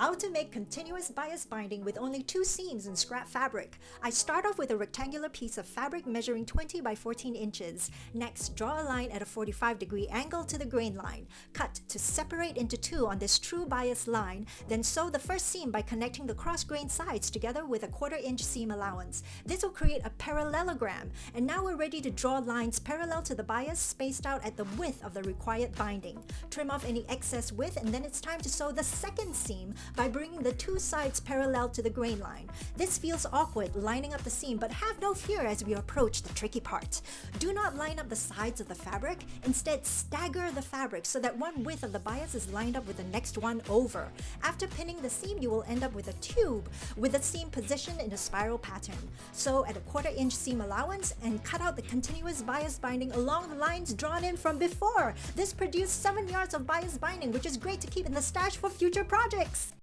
How to make continuous bias binding with only 2 seams in scrap fabric. I start off with a rectangular piece of fabric measuring 20 by 14 inches. Next, draw a line at a 45-degree angle to the grain line. Cut to separate into 2 on this true bias line, then sew the first seam by connecting the cross-grain sides together with a 1/4-inch seam allowance. This will create a parallelogram, and now we're ready to draw lines parallel to the bias spaced out at the width of the required binding. Trim off any excess width, and then it's time to sew the second seam by bringing the 2 sides parallel to the grain line. This feels awkward lining up the seam, but have no fear as we approach the tricky part. Do not line up the sides of the fabric, instead stagger the fabric so that one width of the bias is lined up with the next one over. After pinning the seam, you will end up with a tube with the seam positioned in a spiral pattern. Sew at a 1/4-inch seam allowance and cut out the continuous bias binding along the lines drawn in from before. This produced 7 yards of bias binding, which is great to keep in the stash for future projects.